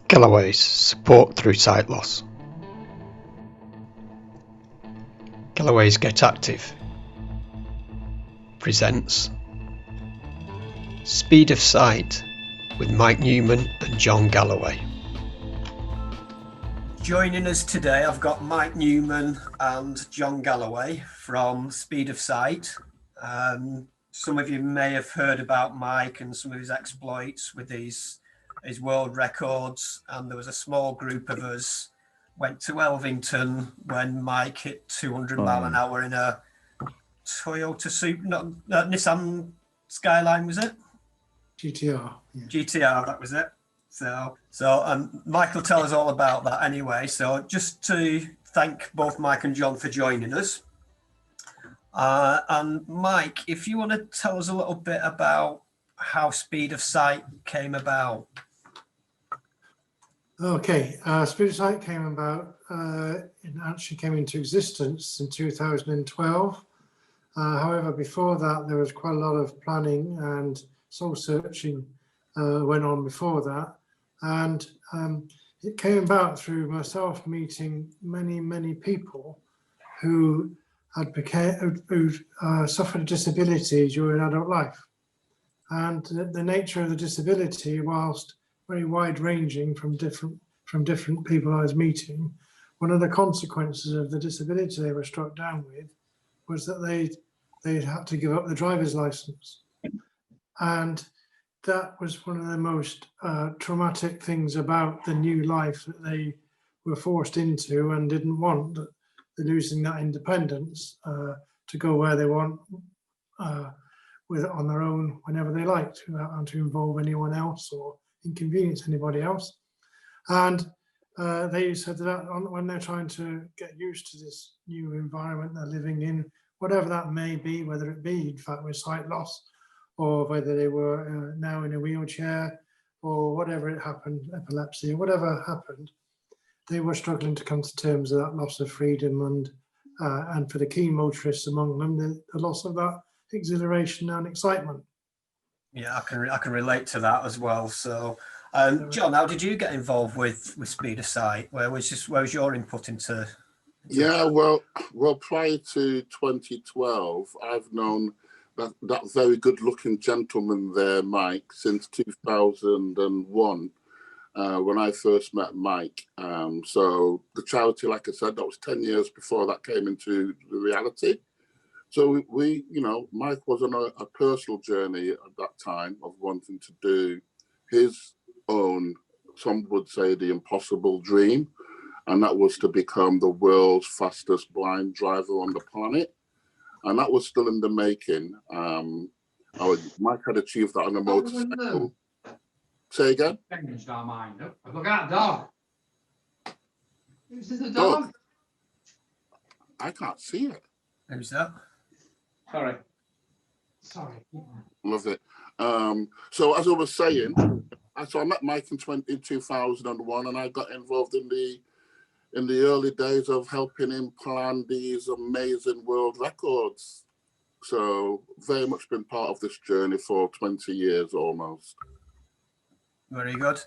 Galloway's support through sight loss. Galloway's Get Active presents Speed of Sight with Mike Newman and John Galloway. Joining us today, I've got Mike Newman and John Galloway from Speed of Sight. Some of you may have heard about Mike and some of his exploits with his world records, and there was a small group of us went to Elvington when Mike hit 200 mile an hour in a Toyota Nissan Skyline, was it? GTR. Yeah. GTR, that was it. So Mike will tell us all about that anyway. So just to thank both Mike and John for joining us. And Mike, if you want to tell us a little bit about how Speed of Sight came about. Okay, Speed of Sight came about, it actually came into existence in 2012. However, before that, there was quite a lot of planning and soul searching went on before that. And it came about through myself meeting many people who had suffered a disability during adult life. And the nature of the disability, whilst very wide-ranging from different people I was meeting, one of the consequences of the disability they were struck down with was that they'd had to give up the driver's license. And that was one of the most traumatic things about the new life that they were forced into and didn't want, losing that independence to go where they want with it on their own whenever they like to, and to involve anyone else or inconvenience anybody else. And they said that when they're trying to get used to this new environment they're living in, whatever that may be, whether it be in fact with sight loss, or whether they were now in a wheelchair, or whatever it happened, epilepsy, or whatever happened, they were struggling to come to terms with that loss of freedom, and for the keen motorists among them, the loss of that exhilaration and excitement. Yeah, I can relate to that as well. So, John, how did you get involved with Speed of Sight? Where was your input into? Yeah, well, prior to 2012, I've known that very good-looking gentleman there, Mike, since 2001. When I first met Mike. So the charity, like I said, that was 10 years before that came into the reality. So we Mike was on a personal journey at that time of wanting to do his own, some would say the impossible dream, and that was to become the world's fastest blind driver on the planet. And that was still in the making. Mike had achieved that on a motorcycle. Say again? Look at that dog. Is this a dog? I can't see it. Who's that? Sorry. Love it. So as I was saying, I met Mike in 2001, and I got involved in the early days of helping him plan these amazing world records. So very much been part of this journey for 20 years almost. Very good.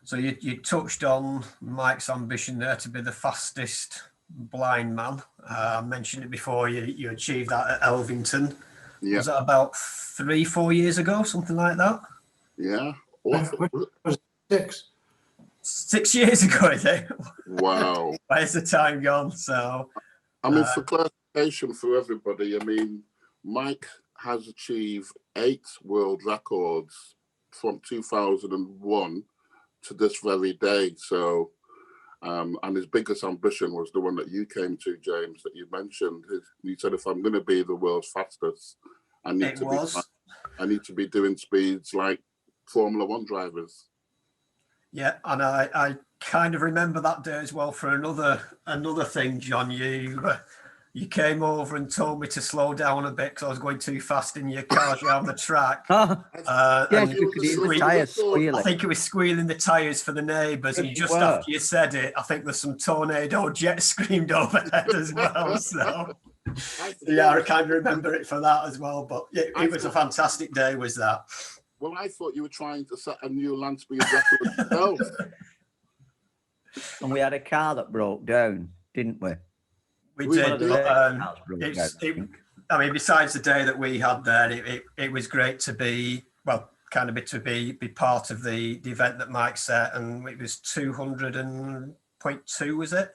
So you touched on Mike's ambition there to be the fastest blind man. I mentioned it before. You achieved that at Elvington. Yeah. Was that about 3-4 years ago, something like that? Yeah. 6 years ago, I think. Wow. Where's the time gone? So, I mean, for clarification for everybody, I mean, Mike has achieved 8 world records from 2001 to this very day. So, and his biggest ambition was the one that you came to, James, that you mentioned. He said, if I'm going to be the world's fastest, I need to be doing speeds like Formula One drivers. Yeah, and I kind of remember that day as well for another thing, John. You came over and told me to slow down a bit because I was going too fast in your car down the track. Yeah, you could hear the tyres squealing. I think it was squealing the tyres for the neighbours, and just after you said it, I think there's some tornado jet screamed overhead as well. So, yeah, I kind of remember it for that as well. But it was a fantastic day, was that? Well, I thought you were trying to set a new land speed record yourself. And we had a car that broke down, didn't we? We One did. of the Cars broke down. I mean, besides the day that we had there, it was great to be, well, kind of to be part of the event that Mike set, and it was 200.2, was it?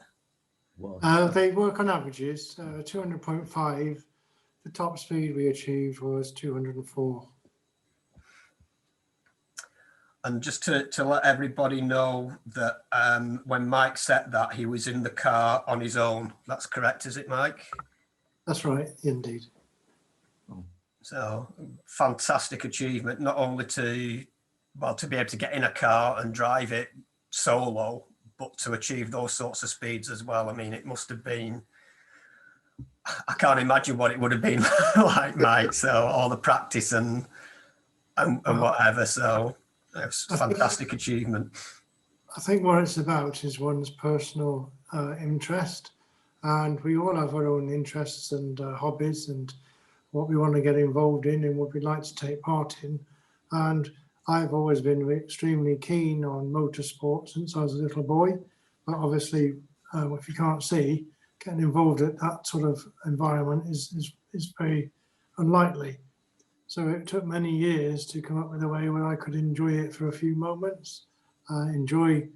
They work on averages, 200.5. The top speed we achieved was 204. And just to let everybody know that when Mike set that, he was in the car on his own. That's correct, is it, Mike? That's right, indeed. So fantastic achievement, not only to be able to get in a car and drive it solo, but to achieve those sorts of speeds as well. I mean, it must have been, I can't imagine what it would have been like, Mike. So all the practice and whatever. So it's a fantastic achievement. I think what it's about is one's personal interest, and we all have our own interests and hobbies and what we want to get involved in and what we'd like to take part in. And I've always been extremely keen on motorsport since I was a little boy, but obviously if you can't see, getting involved at that sort of environment is very unlikely. So it took many years to come up with a way where I could enjoy it for a few moments, enjoy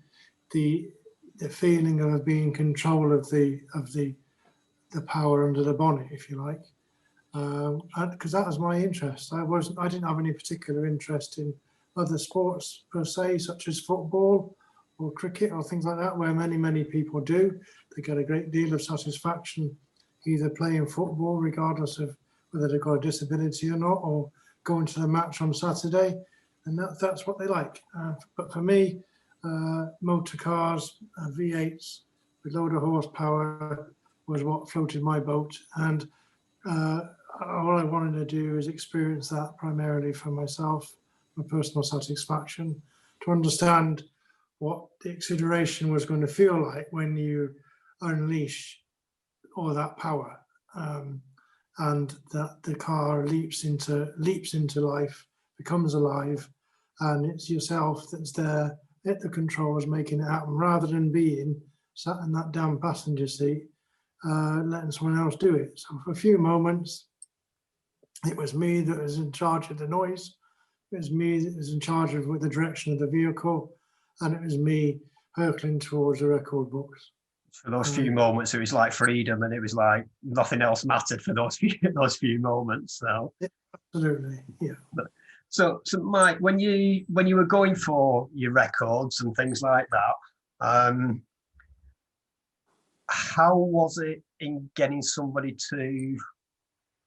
the feeling of being in control of the power under the bonnet, if you like, because that was my interest. I didn't have any particular interest in other sports per se, such as football or cricket or things like that, where many people do. They get a great deal of satisfaction either playing football, regardless of whether they've got a disability or not, or going to the match on Saturday, and that's what they like. But for me, motor cars, V8s with load of horsepower was what floated my boat, and all I wanted to do is experience that primarily for myself, my personal satisfaction, to understand what the exhilaration was going to feel like when you unleash all that power, and that the car leaps into life, becomes alive, and it's yourself that's there at the controls making it happen, rather than being sat in that damn passenger seat letting someone else do it. So for a few moments, it was me that was in charge of the noise. It was me that was in charge of the direction of the vehicle, and it was me hurtling towards the record books. For those few moments, it was like freedom, and it was like nothing else mattered for those few moments. So absolutely, yeah. So Mike, when you were going for your records and things like that, how was it in getting somebody to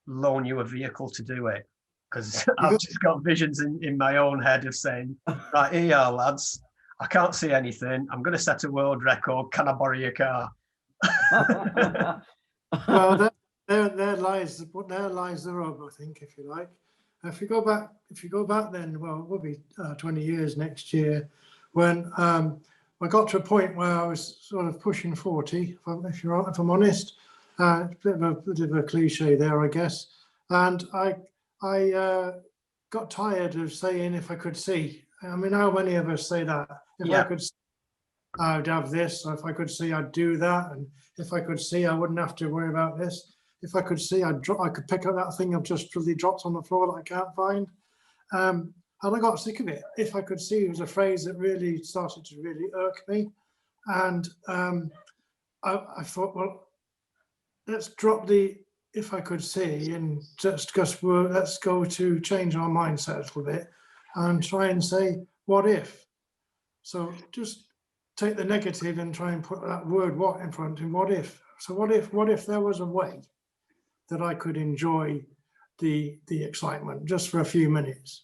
loan you a vehicle to do it? Because I've just got visions in my own head of saying, right, here you are, lads, I can't see anything, I'm going to set a world record, can I borrow your car? Well, there lies the rub, I think, if you like. If you go back then, well, it will be 20 years next year, when I got to a point where I was sort of pushing 40, if I'm honest. A bit of a cliche there, I guess. And I got tired of saying if I could see. I mean, how many of us say that? If I could see, I'd have this. Or if I could see, I'd do that. And if I could see, I wouldn't have to worry about this. If I could see, I could pick up that thing I've just really dropped on the floor that I can't find. And I got sick of it. If I could see, it was a phrase that really started to really irk me. And I thought, well, let's drop the if I could see and let's go to change our mindset a little bit and try and say, what if? So just take the negative and try and put that word what in front of what if. So what if there was a way that I could enjoy the excitement just for a few minutes?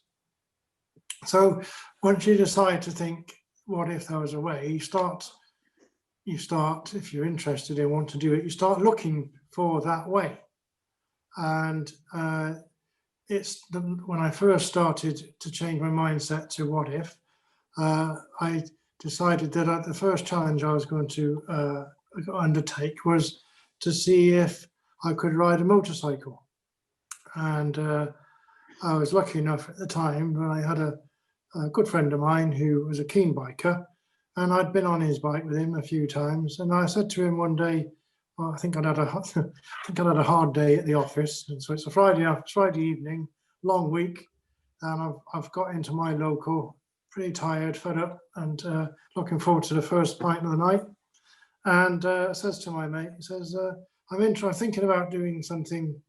So once you decide to think, what if there was a way, you start, if you're interested and want to do it, you start looking for that way. And when I first started to change my mindset to what if, I decided that the first challenge I was going to undertake was to see if I could ride a motorcycle. And I was lucky enough at the time when I had a good friend of mine who was a keen biker, and I'd been on his bike with him a few times. And I said to him one day, well, I think I'd had a hard day at the office, and so it's a Friday evening, long week, and I've got into my local, pretty tired, fed up, and looking forward to the first pint of the night. And says to my mate, he says, I'm thinking about doing something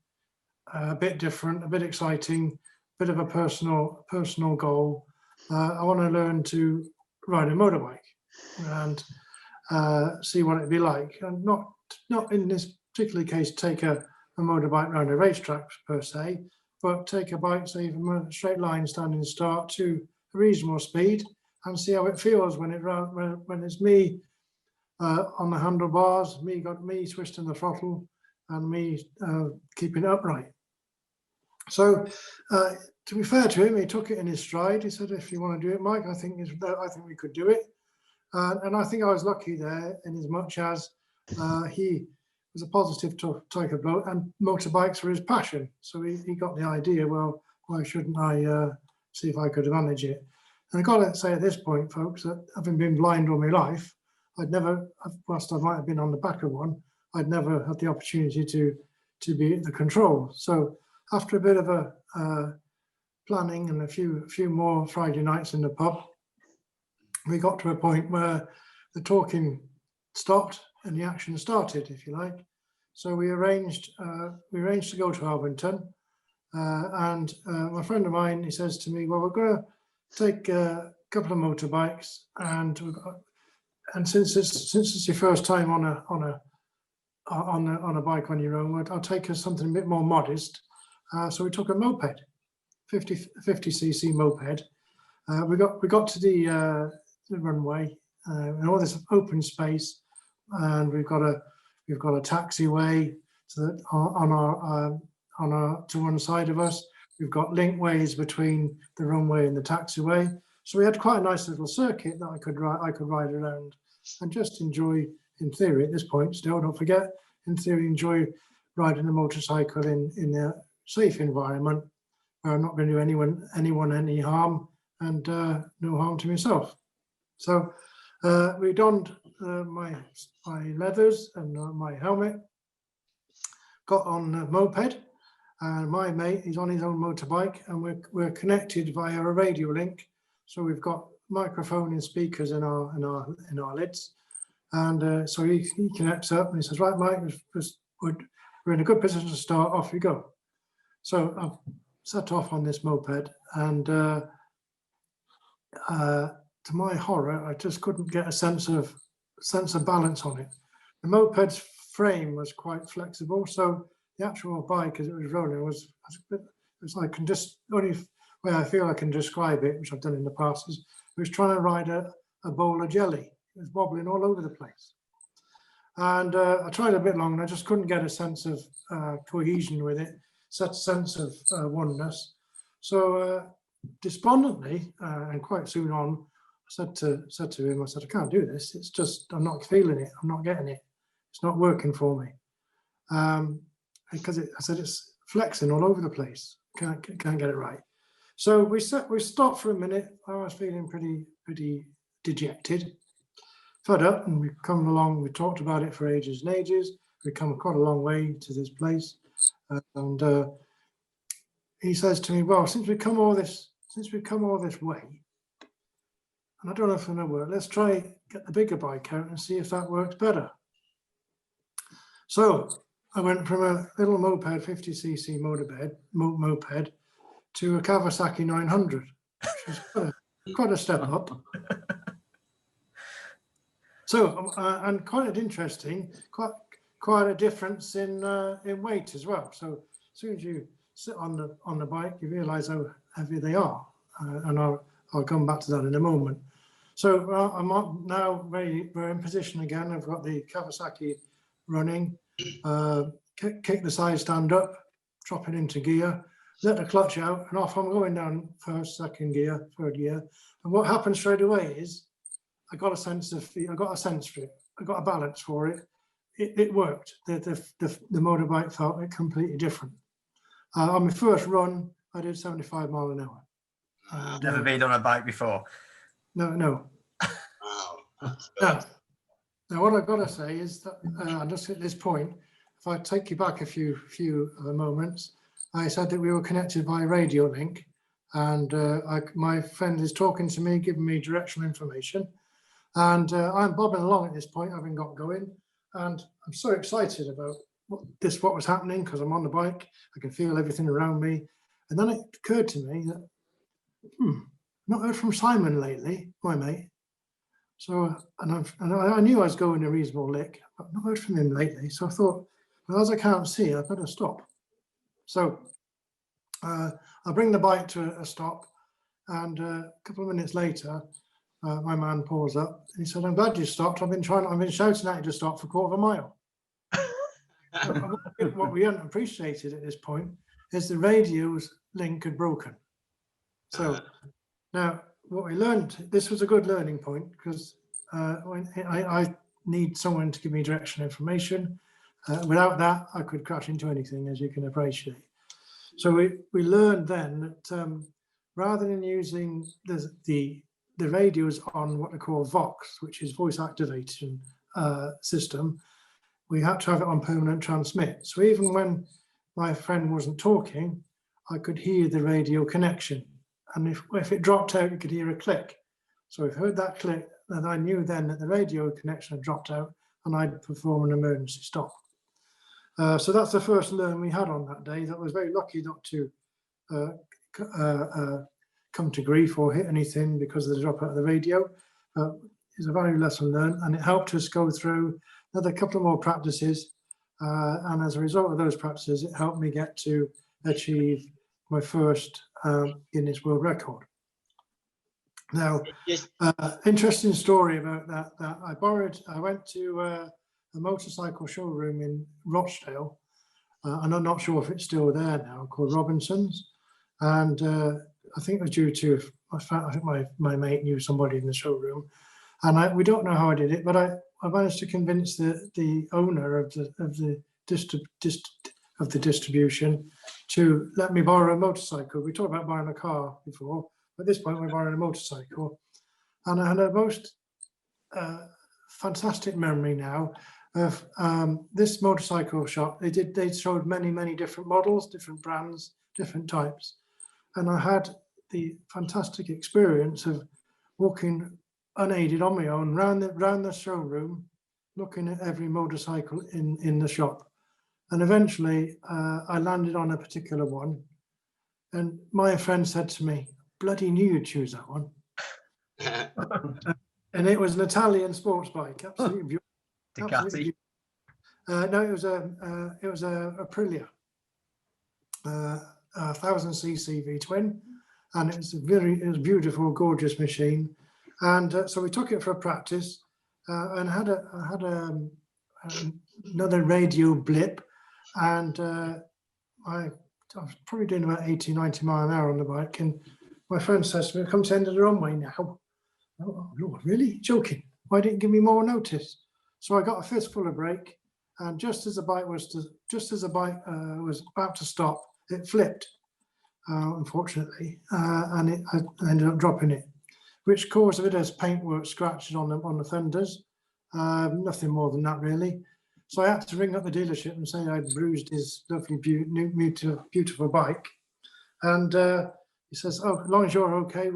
a bit different, a bit exciting, a bit of a personal goal. I want to learn to ride a motorbike and see what it'd be like, and not in this particular case take a motorbike around a racetrack per se, but take a bike, say from a straight line standing start to a reasonable speed, and see how it feels when it's me on the handlebars, me twisting the throttle, and me keeping it upright. So to be fair to him, he took it in his stride. He said, "If you want to do it, Mike, I think we could do it." And I think I was lucky there, in as much as he was a positive type of bloke, and motorbikes were his passion. So he got the idea, well, why shouldn't I see if I could manage it? And I've got to say at this point, folks, that having been blind all my life, whilst I might have been on the back of one, I'd never had the opportunity to be at the control. So after a bit of a planning and a few more Friday nights in the pub, we got to a point where the talking stopped and the action started, if you like. So we arranged to go to Alvington, and my friend of mine, he says to me, "Well, we're going to take a couple of motorbikes, and since it's your first time on a bike on your own, I'll take us something a bit more modest." So we took a moped, 50cc moped. We got to the runway and all this open space, and we've got a taxiway to one side of us. We've got linkways between the runway and the taxiway. So we had quite a nice little circuit that I could ride around and just enjoy, in theory at this point still, don't forget, in theory enjoy riding a motorcycle in a safe environment where I'm not going to do anyone any harm, and no harm to myself. So we donned my leathers and my helmet, got on a moped, and my mate is on his own motorbike, and we're connected via a radio link. So we've got microphone and speakers in our lids, and so he connects up and he says, "Right, Mike, we're in a good position to start. Off you go." So I've set off on this moped, and to my horror, I just couldn't get a sense of balance on it. The moped's frame was quite flexible, so the actual bike as it was rolling was like, only way I feel I can describe it, which I've done in the past, is it was trying to ride a bowl of jelly. It was wobbling all over the place. And I tried a bit long, and I just couldn't get a sense of cohesion with it, such a sense of oneness. So despondently, and quite soon on, I said to him, I said, "I can't do this. It's just, I'm not feeling it. I'm not getting it. It's not working for me." Because I said, it's flexing all over the place. Can't get it right. So we stopped for a minute. I was feeling pretty dejected, fed up, and we've come along. We talked about it for ages and ages. We've come quite a long way to this place, and he says to me, "Well, since we've come all this way, and I don't know if it'll work, let's try get the bigger bike out and see if that works better." So I went from a little moped, 50cc moped, to a Kawasaki 900, which was quite a step up. So and quite interesting, quite a difference in weight as well. So as soon as you sit on the bike, you realise how heavy they are, and I'll come back to that in a moment. So I'm now we're in position again. I've got the Kawasaki running, kick the side stand up, drop it into gear, let the clutch out, and off I'm going down first, second gear, third gear. And what happened straight away is I got a sense for it. I got a balance for it. It worked. The motorbike felt completely different. On my first run, I did 75 mile an hour. And, Never been on a bike before. No. Wow. Now, what I've got to say is that, and just at this point, if I take you back a few moments, I said that we were connected by radio link, and my friend is talking to me, giving me directional information, and I'm bobbing along at this point, having got going, and I'm so excited about what was happening because I'm on the bike, I can feel everything around me, and then it occurred to me that, not heard from Simon lately, my mate. So, and I knew I was going a reasonable lick, but not heard from him lately. So I thought, well, as I can't see, I better stop. So I bring the bike to a stop, and a couple of minutes later, my man pulls up. And he said, "I'm glad you stopped. I've been shouting at you to stop for a quarter of a mile." What we hadn't appreciated at this point is the radio's link had broken. So now what we learned, this was a good learning point, because I need someone to give me directional information. Without that, I could crash into anything, as you can appreciate. So we learned then that rather than using the radios on what they call VOX, which is voice activation system, we had to have it on permanent transmit. So even when my friend wasn't talking, I could hear the radio connection. And if it dropped out, you could hear a click. So if I heard that click, then I knew then that the radio connection had dropped out, and I'd perform an emergency stop. So that's the first learn we had on that day. That was very lucky not to come to grief or hit anything because of the drop out of the radio. It's a valuable lesson learned, and it helped us go through another couple of more practices. And as a result of those practices, it helped me get to achieve my first Guinness World Record. Now, interesting story about that. I went to a motorcycle showroom in Rochdale, and I'm not sure if it's still there now, called Robinson's. And I think it was due to, I think my mate knew somebody in the showroom. And we don't know how I did it, but I managed to convince the owner of the distribution to let me borrow a motorcycle. We talked about buying a car before. At this point, we're borrowing a motorcycle. And I had a most fantastic memory now of this motorcycle shop. They showed many different models, different brands, different types. And I had the fantastic experience of walking unaided on my own round the showroom, looking at every motorcycle in the shop. And eventually I landed on a particular one. And my friend said to me, "Bloody knew you'd choose that one." And it was an Italian sports bike, absolutely beautiful. Absolutely. No, it was a Aprilia, 1000cc V-twin, and it was a beautiful, gorgeous machine. And so we took it for a practice, and had another radio blip, and I was probably doing about 80-90 mile an hour on the bike, and my friend says to me, "Come to the end of the runway now." Oh, Lord, really? Joking? Why didn't you give me more notice? So I got a fistful of brake, and just as the bike was about to stop, it flipped, unfortunately, and I ended up dropping it, which caused a bit of paintwork scratches on the fenders. Nothing more than that, really. So I had to ring up the dealership and say I'd bruised his lovely, beautiful bike. And he says, "Oh, as long as you're okay,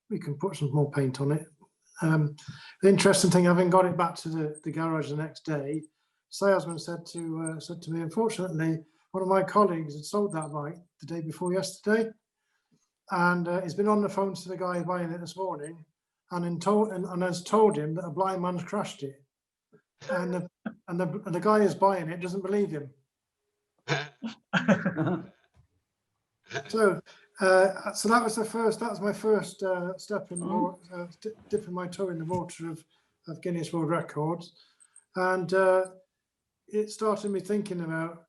we can put some more paint on it." The interesting thing, having got it back to the garage the next day, salesman said to me, "Unfortunately, one of my colleagues had sold that bike the day before yesterday, and he's been on the phone to the guy buying it this morning, and has told him that a blind man's crashed it, and the guy who's buying it doesn't believe him." So that was my first step in dipping my toe in the water of Guinness World Records, and it started me thinking about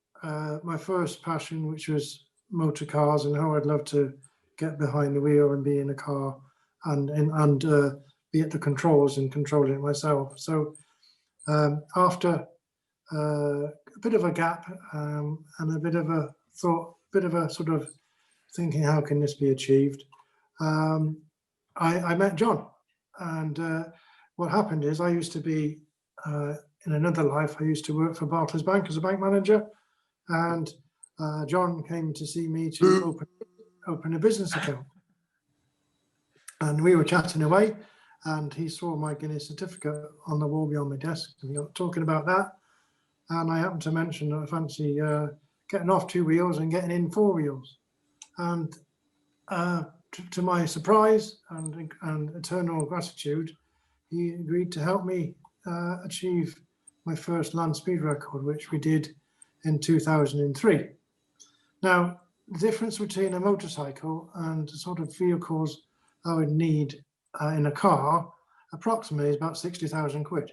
my first passion, which was motor cars, and how I'd love to get behind the wheel and be in a car and be at the controls and controlling it myself. So after a bit of a gap and a bit of a sort of thinking, how can this be achieved? I met John, and what happened is I used to be, in another life, I used to work for Barclays Bank as a bank manager, and John came to see me to open a business account. And we were chatting away, and he saw my Guinness certificate on the wall beyond my desk, and we got talking about that. And I happened to mention that I fancy getting off 2 wheels and getting in 4 wheels. And to my surprise and eternal gratitude, he agreed to help me achieve my first land speed record, which we did in 2003. Now, the difference between a motorcycle and the sort of vehicles I would need in a car approximately is about 60,000 quid.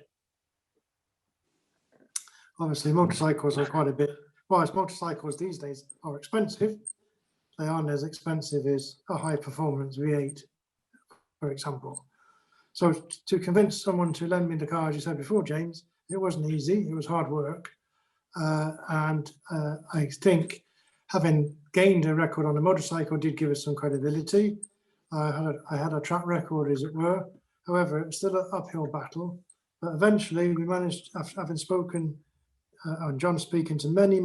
Obviously, motorcycles are quite a bit, whilst motorcycles these days are expensive, they aren't as expensive as a high performance V8, for example. So to convince someone to lend me the car, as you said before, James, it wasn't easy, it was hard work. And I think having gained a record on a motorcycle did give us some credibility. I had a track record, as it were. However, it was still an uphill battle. But eventually we managed, after having spoken, and John speaking to many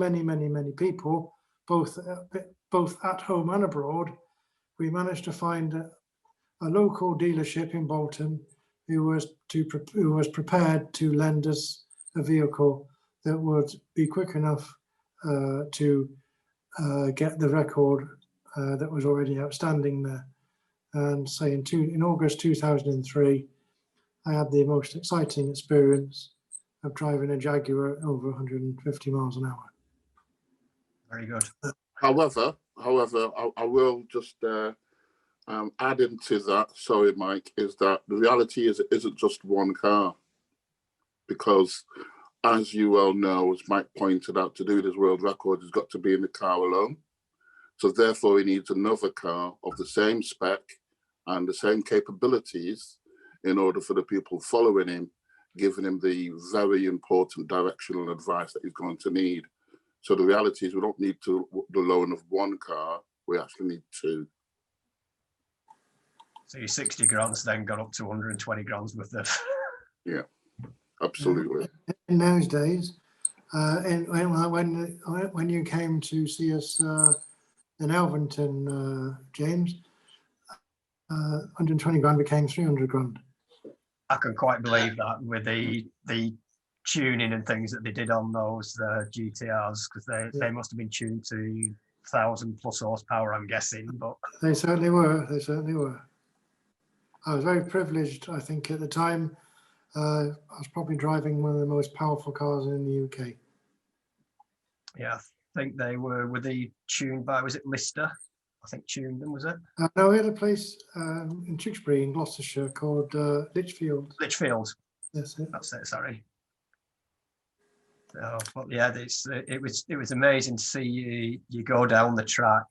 people, both at home and abroad, we managed to find a local dealership in Bolton who was prepared to lend us a vehicle that would be quick enough to get the record that was already outstanding there. And say in August 2003, I had the most exciting experience of driving a Jaguar over 150 miles an hour. Very good. However, I will just add into that, sorry, Mike, is that the reality is it isn't just one car. Because as you well know, as Mike pointed out, to do this world record, he's got to be in the car alone. So therefore, he needs another car of the same spec and the same capabilities in order for the people following him, giving him the very important directional advice that he's going to need. So the reality is we don't need the loan of one car, we actually need two. So your 60 grand's then got up to 120 grand's worth of. Yeah, absolutely. In those days, when you came to see us in Elvington, James, 120 grand became 300 grand. I can quite believe that with the tuning and things that they did on those GTRs, because they must have been tuned to 1,000+ horsepower, I'm guessing. But they certainly were. They certainly were. I was very privileged. I think at the time, I was probably driving one of the most powerful cars in the UK. Yeah, I think they were they tuned by, was it Lister? I think tuned them, was it? No, we had a place in Tewkesbury in Gloucestershire called Lichfield. Lichfield. That's it. That's it. Sorry. Oh, but yeah, it was amazing to see you go down the track.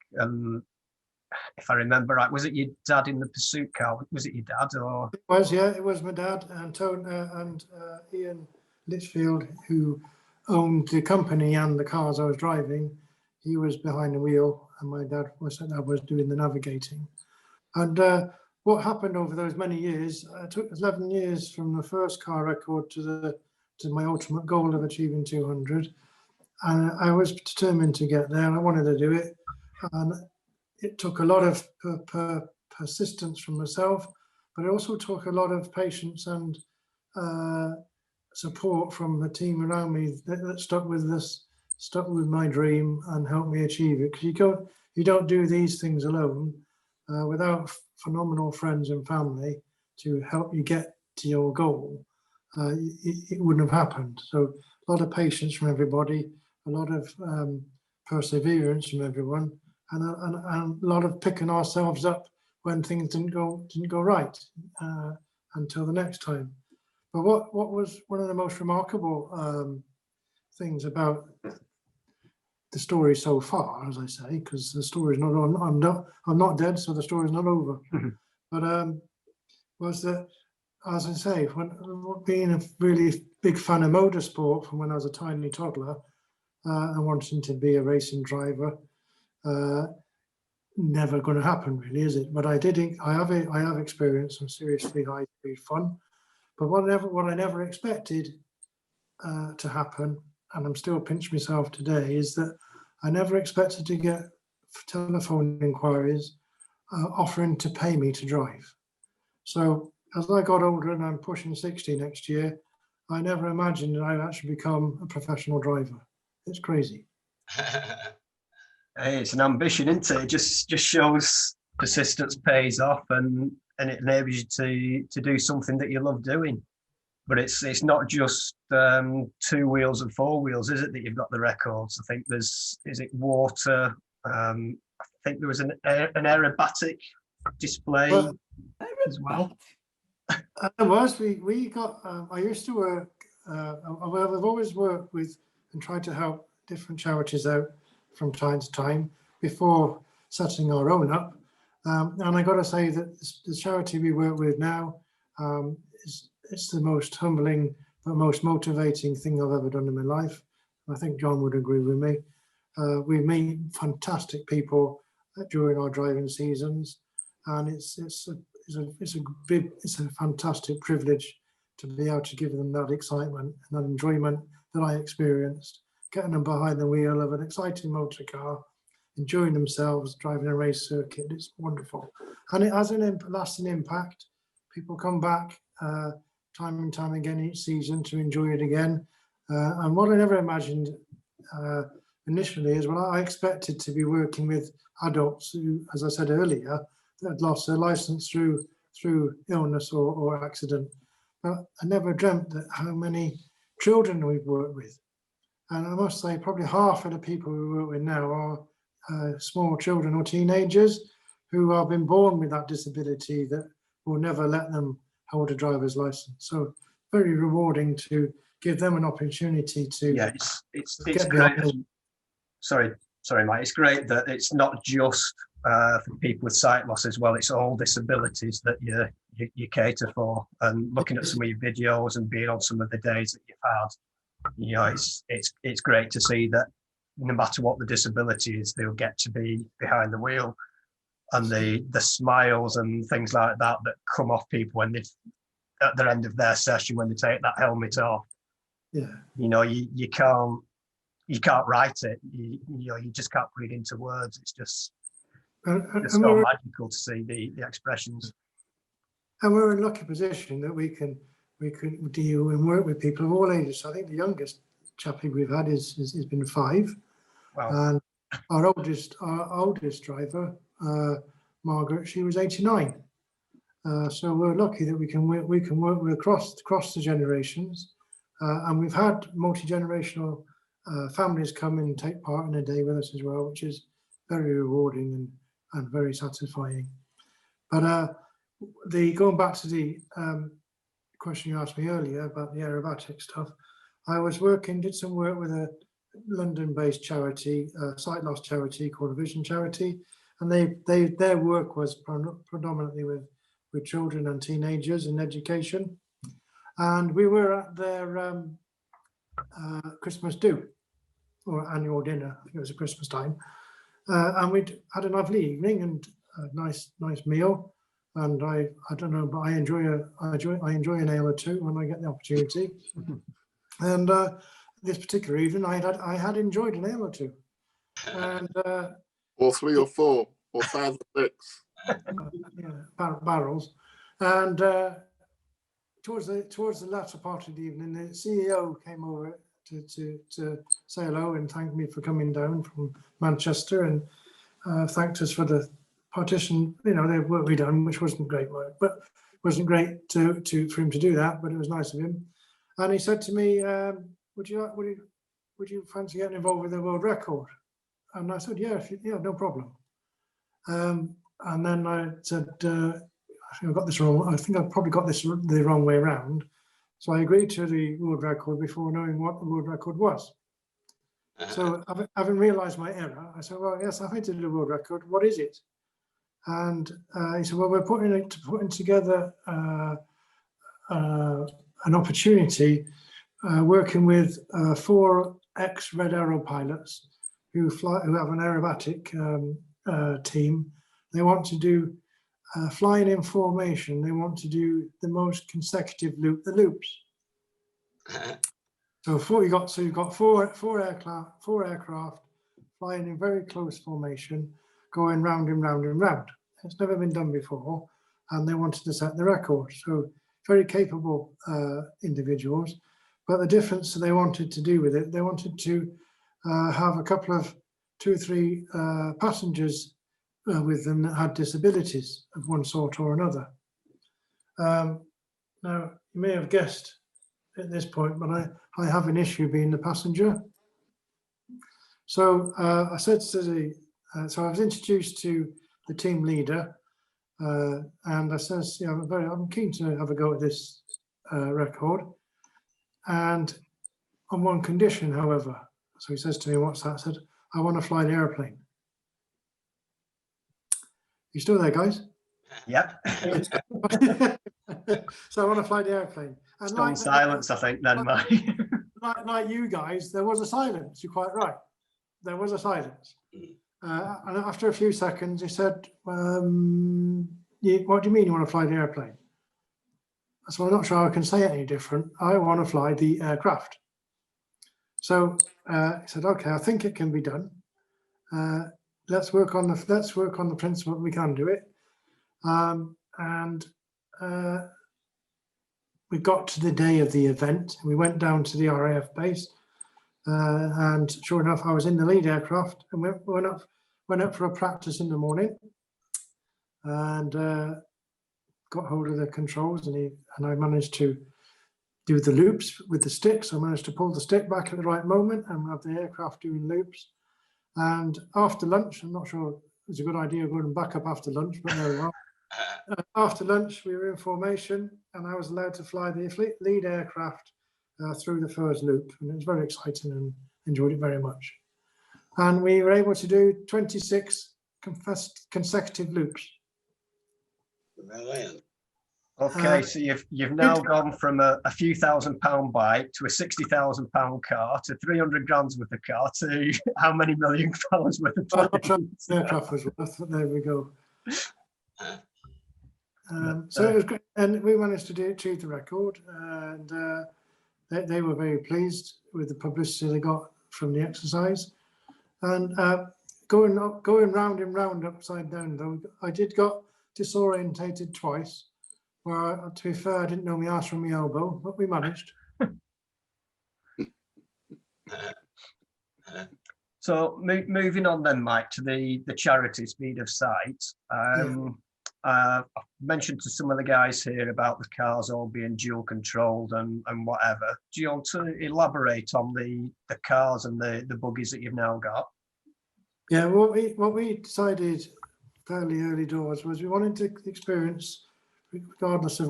If I remember right, was it your dad in the pursuit car? Was it your dad or? It was, yeah, it was my dad and Ian Lichfield, who owned the company and the cars I was driving. He was behind the wheel, and my dad was doing the navigating. And what happened over those many years? It took 11 years from the first car record to my ultimate goal of achieving 200, and I was determined to get there. And I wanted to do it, and it took a lot of persistence from myself, but it also took a lot of patience and support from the team around me that stuck with my dream and helped me achieve it. Because you don't do these things alone without phenomenal friends and family to help you get to your goal. It wouldn't have happened. So a lot of patience from everybody, a lot of perseverance from everyone, and a lot of picking ourselves up when things didn't go right until the next time. But what was one of the most remarkable things about the story so far, as I say, because the story is not on, I'm not dead, so the story is not over. But was that, as I say, being a really big fan of motorsport from when I was a tiny toddler and wanting to be a racing driver, never going to happen, really, is it? But I have experienced some seriously high speed fun. But what I never expected to happen, and I'm still pinching myself today, is that I never expected to get telephone inquiries offering to pay me to drive. So as I got older, and I'm pushing 60 next year, I never imagined that I'd actually become a professional driver. It's crazy. Hey, it's an ambition, isn't it? It just shows persistence pays off, and it enables you to do something that you love doing. But it's not just 2 wheels and 4 wheels, is it, that you've got the records? I think is it water? I think there was an aerobatic display as well. It was. We got. I used to work. I've always worked with and tried to help different charities out from time to time before setting our own up. And I got to say that the charity we work with now it's the most humbling but most motivating thing I've ever done in my life. I think John would agree with me. We meet fantastic people during our driving seasons, and it's a fantastic privilege to be able to give them that excitement and that enjoyment that I experienced, getting them behind the wheel of an exciting motor car, enjoying themselves, driving a race circuit. It's wonderful. And it has a lasting impact. People come back time and time again each season to enjoy it again. And what I never imagined initially is, well, I expected to be working with adults who, as I said earlier, that had lost their license through illness or accident. But I never dreamt that how many children we've worked with. And I must say, probably half of the people we work with now are small children or teenagers who have been born with that disability that will never let them hold a driver's license. So very rewarding to give them an opportunity to. Yeah, it's great. Sorry, Mike. It's great that it's not just for people with sight loss as well. It's all disabilities that you cater for. And looking at some of your videos and being on some of the days that you've had, it's great to see that no matter what the disability is, they'll get to be behind the wheel, and the smiles and things like that come off people when at the end of their session when they take that helmet off. Yeah, you can't write it. You just can't put it into words. It's just so magical to see the expressions. And we're in a lucky position that we can deal and work with people of all ages. So I think the youngest chappie we've had has been 5. Wow. And our oldest driver, Margaret, she was 89. So we're lucky that we can work with across the generations. And we've had multi-generational families come and take part in a day with us as well, which is very rewarding and very satisfying. But going back to the question you asked me earlier about the aerobatic stuff, I did some work with a London-based charity, sight loss charity called Vision Charity, and their work was predominantly with children and teenagers in education. And we were at their Christmas do, or annual dinner. I think it was at Christmas time, and we'd had a lovely evening and a nice meal. And I don't know, but I enjoy an ale or two when I get the opportunity. And this particular evening, I had enjoyed an ale or two, and or 3 or 4 or 5 or 6. Barrels. And towards the latter part of the evening, the CEO came over to say hello and thank me for coming down from Manchester, and thanked us for the partition, the work we done, which wasn't great work, but wasn't great for him to do that, but it was nice of him. And he said to me, would you fancy getting involved with the world record? And I said, yeah, no problem. And then I said, I think I got this wrong. I think I probably got this the wrong way around. So I agreed to the world record before knowing what the world record was. So having realised my error, I said, well, yes, I think to do the world record. What is it? And he said, well, we're putting together an opportunity working with 4 ex-Red Arrow pilots who have an aerobatic team. They want to do flying in formation. They want to do the most consecutive the loops. So you've got four aircraft flying in very close formation, going round and round and round. It's never been done before, and they wanted to set the record. So very capable individuals. But the difference that they wanted to do with it, they wanted to have a couple of 2 or 3 passengers with them that had disabilities of one sort or another. Now, you may have guessed at this point, but I have an issue being the passenger. So I said to so I was introduced to the team leader, and I says, yeah, I'm keen to have a go at this record, and on one condition, however. So he says to me, what's that? I said, I want to fly the airplane. You still there, guys? Yep. So I want to fly the airplane. And Stone silence, I think, then, Mike. like you guys, there was a silence. You're quite right. There was a silence. And after a few seconds, he said, what do you mean you want to fly the airplane? So I'm not sure I can say it any different. I want to fly the aircraft. So he said, okay, I think it can be done. Let's work on the principle that we can do it. And we got to the day of the event. We went down to the RAF base, and sure enough, I was in the lead aircraft, and went up for a practice in the morning, and got hold of the controls, and I managed to do the loops with the sticks. I managed to pull the stick back at the right moment and have the aircraft doing loops. And after lunch, I'm not sure it was a good idea going back up after lunch, but there we are. After lunch, we were in formation, and I was allowed to fly the lead aircraft through the first loop, and it was very exciting and enjoyed it very much. And we were able to do 26 consecutive loops. Brilliant. Okay, so you've now gone from a few £1,000 bike to a £60,000 car to 300 grand's worth of car to how many £1 million worth of planes? Aircraft was worth. There we go. So it was great, and we managed to achieve the record, and they were very pleased with the publicity they got from the exercise. And going round and round upside down, though, I did got disorientated twice. Well, to be fair, I didn't know my arse from my elbow, but we managed. So moving on then, Mike, to the charity Speed of Sight. I mentioned to some of the guys here about the cars all being dual controlled and whatever. Do you want to elaborate on the cars and the buggies that you've now got? Yeah, what we decided fairly early doors was we wanted to experience, regardless of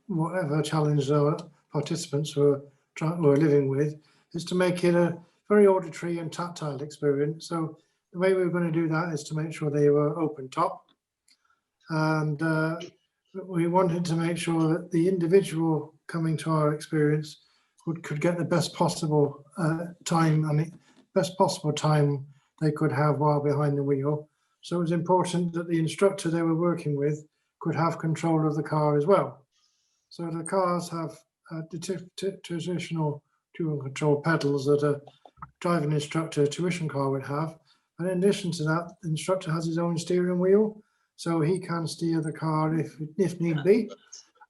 whatever challenge our participants were living with, is to make it a very auditory and tactile experience. So the way we were going to do that is to make sure they were open top, and we wanted to make sure that the individual coming to our experience could get the best possible time and the best possible time they could have while behind the wheel. So it was important that the instructor they were working with could have control of the car as well. So the cars have traditional dual control pedals that a driving instructor tuition car would have. And in addition to that, the instructor has his own steering wheel, so he can steer the car if need be,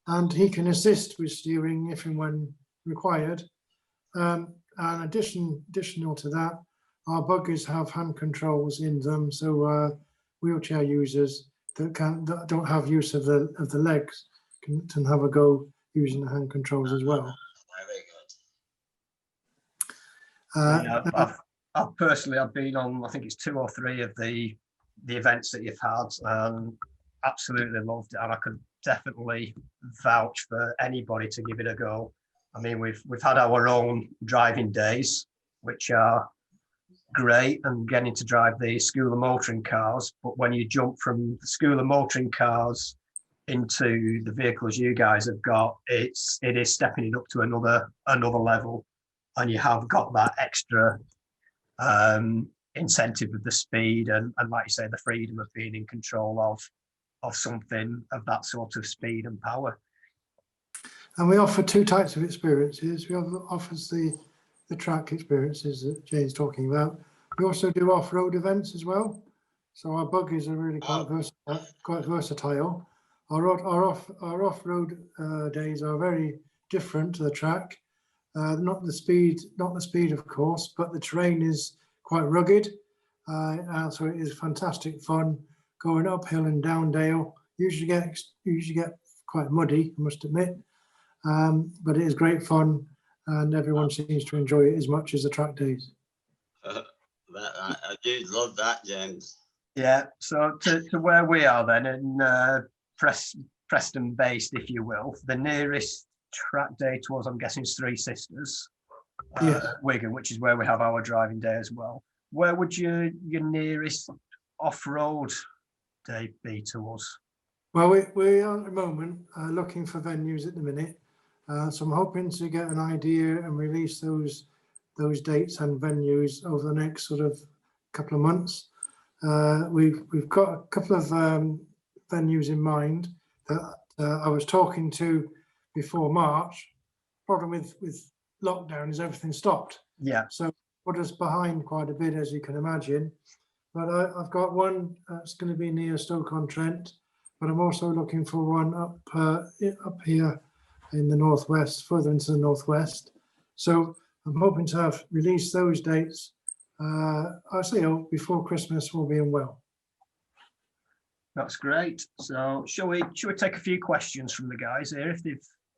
and he can assist with steering if and when required. And additional to that, our buggies have hand controls in them, so wheelchair users that don't have use of the legs can have a go using the hand controls as well. Very good. I've personally been on, I think it's 2 or 3 of the events that you've had, and absolutely loved it, and I could definitely vouch for anybody to give it a go. I mean, we've had our own driving days, which are great, and getting to drive the school of motoring cars, but when you jump from the school of motoring cars into the vehicles you guys have got, it is stepping it up to another level, and you have got that extra incentive of the speed and like you say, the freedom of being in control of something of that sort of speed and power. And we offer two types of experiences. We offers the track experiences that Jane's talking about. We also do off-road events as well. So our buggies are really quite versatile. Our off-road days are very different to the track. Not the speed, of course, but the terrain is quite rugged. And so it is fantastic fun going uphill and down dale. Usually get quite muddy, I must admit. But it is great fun, and everyone seems to enjoy it as much as the track days. I do love that, James. Yeah, so to where we are then, in Preston based, if you will, the nearest track day to us, I'm guessing, is Three Sisters, Yes. Wigan, which is where we have our driving day as well. Where would your nearest off-road day be to us? Well, we are at the moment looking for venues at the minute. So I'm hoping to get an idea and release those dates and venues over the next sort of couple of months. We've got a couple of venues in mind that I was talking to before March. Problem with lockdown is everything stopped. Yeah. So put us behind quite a bit, as you can imagine. But I've got one that's going to be near Stoke-on-Trent, but I'm also looking for one up here in the northwest, further into the northwest. So I'm hoping to have released those dates. I say before Christmas, we'll be in well. That's great. So shall we take a few questions from the guys here?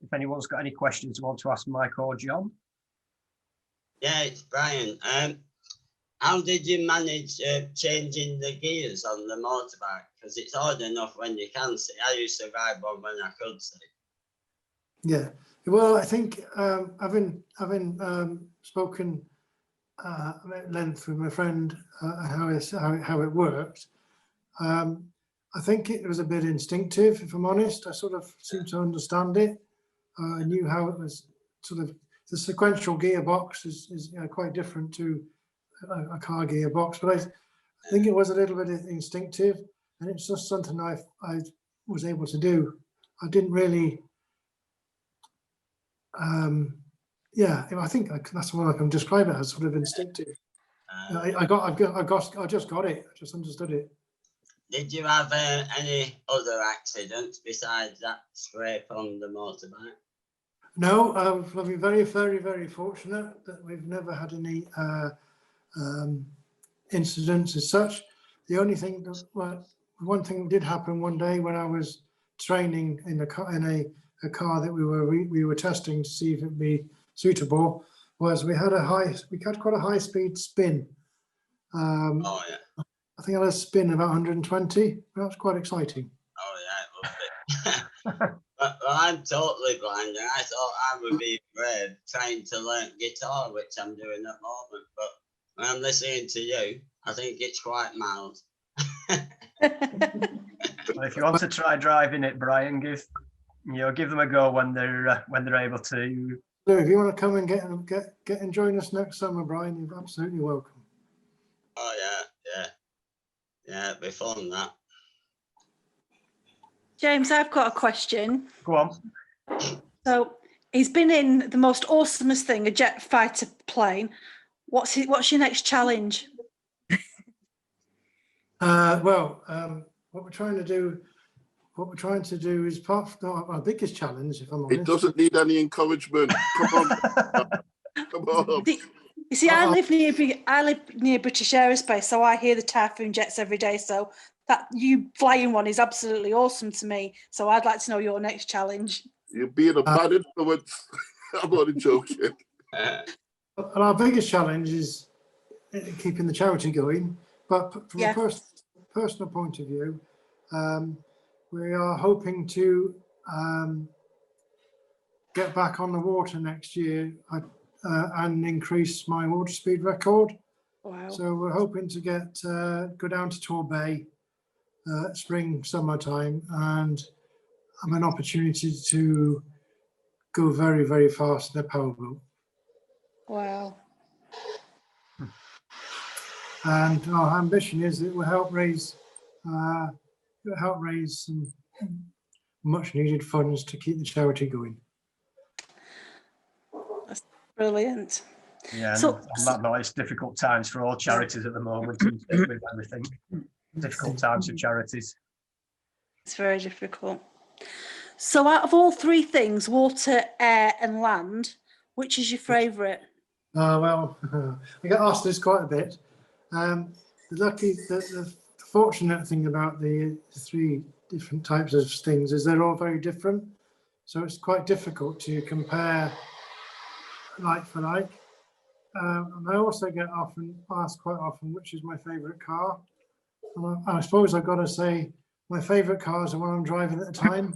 If anyone's got any questions they want to ask Mike or John. Yeah, it's Brian. How did you manage changing the gears on the motorbike? Because it's hard enough when you can see. I used to ride one when I could see. Yeah, well, I think having spoken at length with my friend how it worked, I think it was a bit instinctive, if I'm honest. I sort of seemed to understand it. I knew how it was sort of, the sequential gearbox is quite different to a car gearbox, but I think it was a little bit instinctive, and it's just something I was able to do. I didn't really, I think that's what I can describe it as, sort of instinctive. I just got it. I just understood it. Did you have any other accidents besides that scrape on the motorbike? No, I've been very, very, very fortunate that we've never had any incidents as such. The only thing, one thing did happen one day when I was training in a car that we were testing to see if it'd be suitable, was we had quite a high speed spin. Oh yeah. I think I had a spin about 120. That was quite exciting. Oh yeah, it would be. But I'm totally blind, and I thought I would be brave trying to learn guitar, which I'm doing at the moment. But when I'm listening to you, I think it's quite mild. Well, if you want to try driving it, Brian, give them a go when they're able to. So if you want to come and get and join us next summer, Brian, you're absolutely welcome. Oh yeah, it'd be fun that. James, I've got a question. Go on. So he's been in the most awesomest thing, a jet fighter plane. What's your next challenge? What we're trying to do is part of our biggest challenge, if I'm honest. It doesn't need any encouragement. Come on. Come on. You see, I live near British Aerospace, so I hear the Typhoon jets every day. So that you flying one is absolutely awesome to me. So I'd like to know your next challenge. You're being a bad influence. I'm only joking. Well, our biggest challenge is keeping the charity going. But from a personal point of view, we are hoping to get back on the water next year and increase my water speed record. Wow. So we're hoping to go down to Torbay spring, summertime, and have an opportunity to go very, very fast in a powerboat. Wow. And our ambition is that it will help raise some much needed funds to keep the charity going. That's brilliant. Yeah, So- and on that note, it's difficult times for all charities at the moment, isn't it, with everything. Difficult times for charities. It's very difficult. So out of all three things, water, air and land, which is your favourite? Well, I get asked this quite a bit. The fortunate thing about the three different types of things is they're all very different. So it's quite difficult to compare like for like. And I also get asked quite often, which is my favourite car. And I suppose I've got to say my favourite car is the one I'm driving at the time.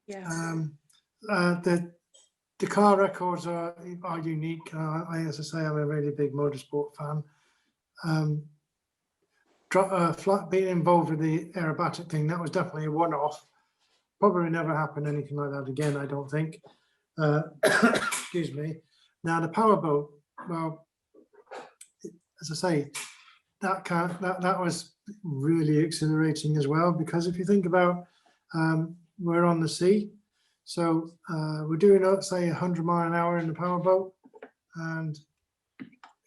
Yeah. The car records are unique. As I say, I'm a really big motorsport fan. Being involved with the aerobatic thing, that was definitely a one-off. Probably never happen anything like that again, I don't think. Excuse me. Now the Powerboat, well, as I say, that was really exhilarating as well, because if you think about we're on the sea, so we're doing say 100 mile an hour in the Powerboat, and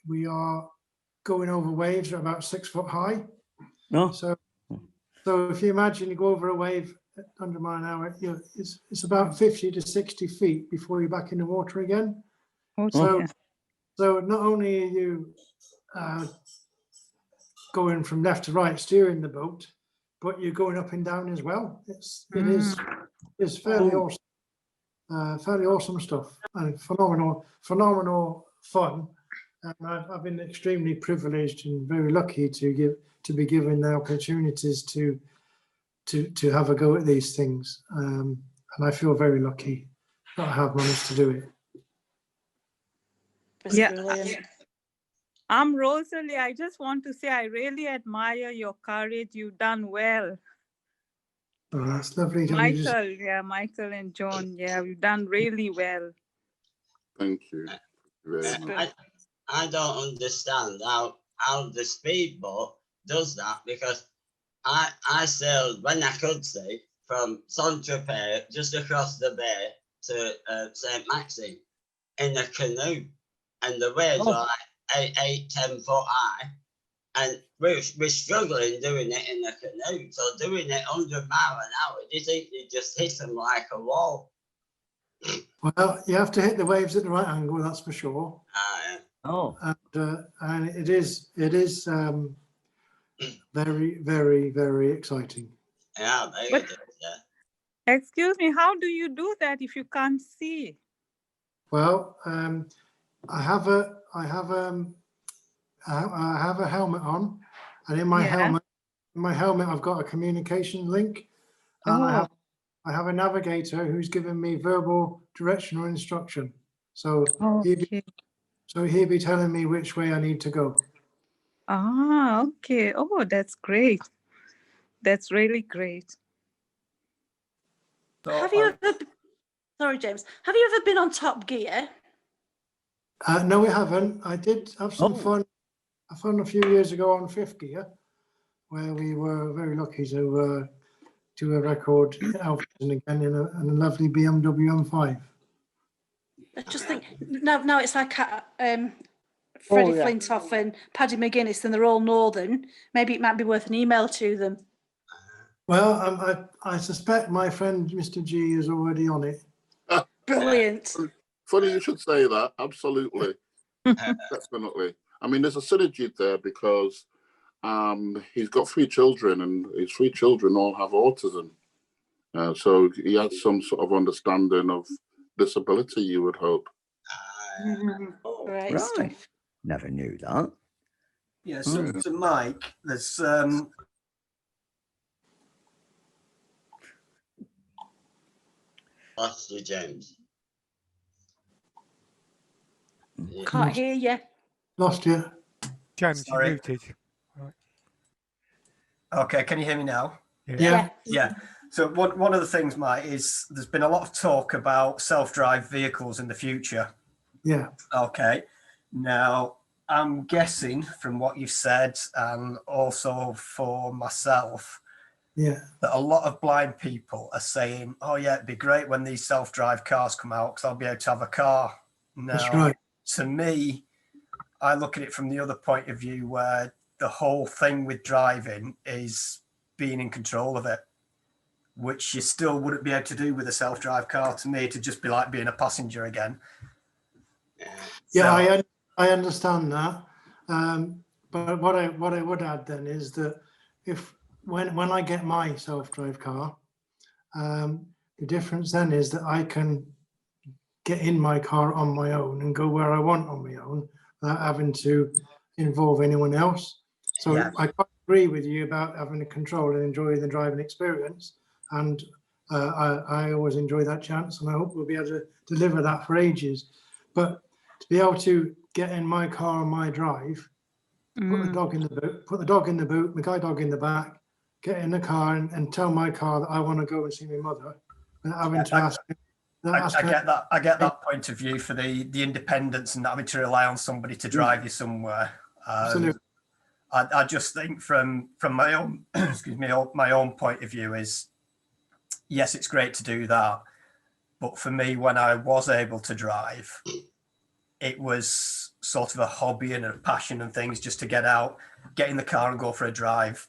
we are going over waves that are about 6 foot high. No. So if you imagine you go over a wave at 100 mile an hour, it's about 50 to 60 feet before you're back in the water again. So not only are you going from left to right steering the boat, but you're going up and down as well. It's fairly awesome, fairly awesome stuff, and phenomenal fun. And I've been extremely privileged and very lucky to be given the opportunities to have a go at these things, and I feel very lucky that I have managed to do it. That's brilliant. I'm Rosalie. I just want to say I really admire your courage. You've done well. Oh, that's lovely. Michael and John, you've done really well. Thank you very much. I don't understand how the speedboat does that, because I sailed when I could see from Saint-Tropez just across the bay to St. Maxime in a canoe, and the waves are like 8-10 foot high, and we're struggling doing it in a canoe. So doing it 100 miles an hour, do you think you just hit them like a wall? Well, you have to hit the waves at the right angle, that's for sure. And it is very, very, very exciting. Yeah, But, excuse me, how do you do that if you can't see? Well, I have a helmet on, and in my helmet, I've got a communication link, and I have a navigator who's given me verbal directional instruction. So he'll be telling me which way I need to go. Okay. Oh, that's great. That's really great. Have you ever? Sorry, James. Have you ever been on Top Gear? No, we haven't. I did have some fun. I found a few years ago on Fifth Gear, where we were very lucky to do a record and again in a lovely BMW M5. I just think now it's like Freddie Flintoff and Paddy McGuinness, and they're all northern. Maybe it might be worth an email to them. Well, I suspect my friend Mr. G is already on it. Brilliant. Funny you should say that. Absolutely. Definitely. I mean, there's a synergy there because he's got 3 children, and his 3 children all have autism. So he has some sort of understanding of disability, you would hope. Right. Never knew that. Yeah, so Mike, there's lost you, James. Can't hear you. Lost you. James, Sorry. you muted. Right. Okay, can you hear me now? Yeah. So one of the things, Mike, is there's been a lot of talk about self-drive vehicles in the future. Yeah. Okay. Now, I'm guessing from what you've said, and also for myself, Yeah, that a lot of blind people are saying, oh yeah, it'd be great when these self-drive cars come out because I'll be able to have a car. that's Now, right. to me, I look at it from the other point of view where the whole thing with driving is being in control of it, which you still wouldn't be able to do with a self-drive car. To me, it'd just be like being a passenger again. Yeah, So, I understand that. But what I would add then is that if when I get my self-drive car, the difference then is that I can get in my car on my own and go where I want on my own without having to involve anyone else. So yeah. I quite agree with you about having the control and enjoying the driving experience. And I always enjoy that chance, and I hope we'll be able to deliver that for ages. But to be able to get in my car on my drive, put the dog in the boot, my guide dog in the back, get in the car and tell my car that I want to go and see my mother, without having to ask. I get that point of view for the independence and not having to rely on somebody to drive you somewhere. Absolutely. I just think from my own excuse me, my own point of view is, yes, it's great to do that, but for me, when I was able to drive, it was sort of a hobby and a passion and things, just to get out, get in the car and go for a drive,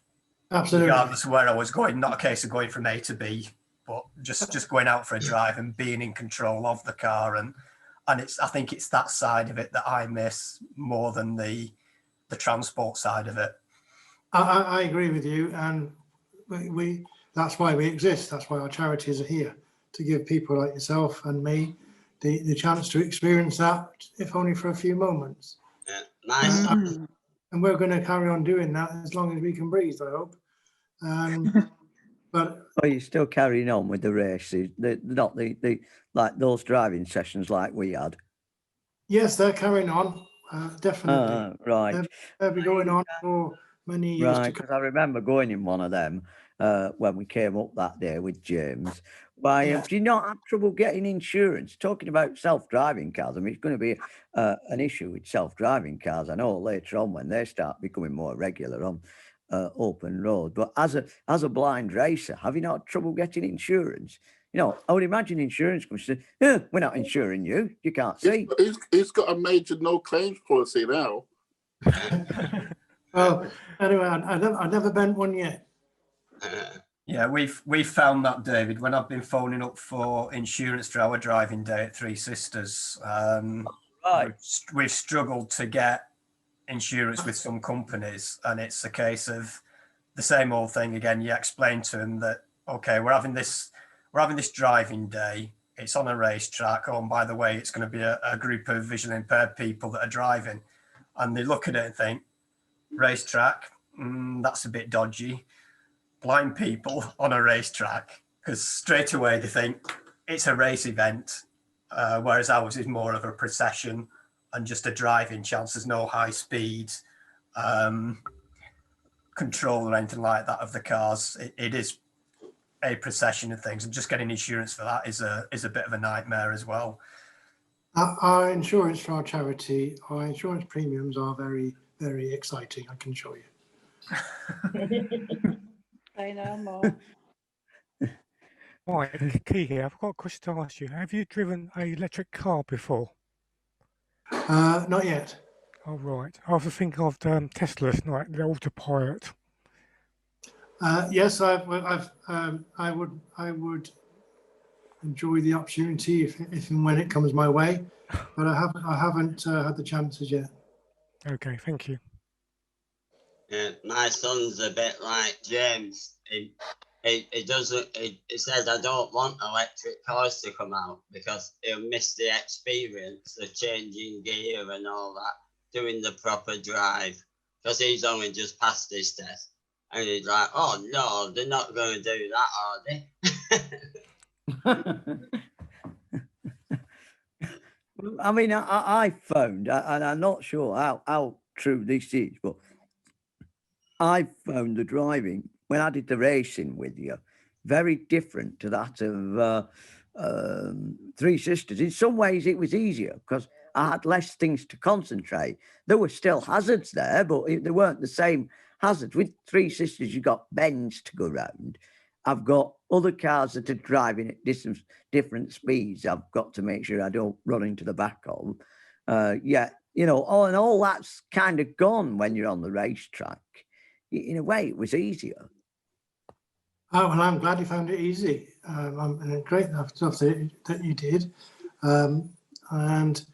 Absolutely. regardless of where I was going. Not a case of going from A to B, but just going out for a drive and being in control of the car. And I think it's that side of it that I miss more than the transport side of it. I agree with you, and we that's why we exist. That's why our charities are here, to give people like yourself and me the chance to experience that, if only for a few moments. Yeah, nice. And we're going to carry on doing that as long as we can breathe, I hope. But Are you still carrying on with the races? Not the like those driving sessions like we had. yes, they're carrying on, definitely. Right. They'll be going on for many years Right, to come. because I remember going in one of them when we came up that day with James. Why, Yeah. do you not have trouble getting insurance? Talking about self-driving cars, I mean, it's going to be an issue with self-driving cars. I know later on when they start becoming more regular on open road. But as a blind racer, have you not had trouble getting insurance? You know, I would imagine insurance companies say, we're not insuring you. You can't see. He's got a major no claims policy now. Well, anyway, I never bent one yet. Yeah, we've found that, David, when I've been phoning up for insurance for our driving day at Three Sisters. Right. We've struggled to get insurance with some companies, and it's a case of the same old thing again. You explain to them that, okay, we're having this driving day. It's on a racetrack. Oh, and by the way, it's going to be a group of visually impaired people that are driving. And they look at it and think, racetrack, that's a bit dodgy. Blind people on a racetrack, because straight away they think it's a race event, whereas ours is more of a procession and just a driving chance. There's no high speed control or anything like that of the cars. It is a procession of things, and just getting insurance for that is a bit of a nightmare as well. Our insurance for our charity, our insurance premiums are very, very exciting, I can show you. I know more. Right, Key here. I've got a question to ask you. Have you driven an electric car before? Not yet. Oh, right. I was thinking of Tesla's, like the autopilot. Yes, I would enjoy the opportunity if and when it comes my way, but I haven't had the chances yet. Okay, thank you. Yeah, my son's a bit like James. He says I don't want electric cars to come out because he'll miss the experience of changing gear and all that, doing the proper drive, because he's only just passed his test. And he's like, oh no, they're not going to do that, are they? I mean, I found, and I'm not sure how true this is, but I found the driving, when I did the racing with you, very different to that of Three Sisters. In some ways, it was easier because I had less things to concentrate. There were still hazards there, but they weren't the same hazards. With Three Sisters, you got bends to go round. I've got other cars that are driving at different speeds. I've got to make sure I don't run into the back of. Yeah, you know, all that's kind of gone when you're on the racetrack. In a way, it was easier. Oh, well, I'm glad you found it easy. And great stuff that you did. And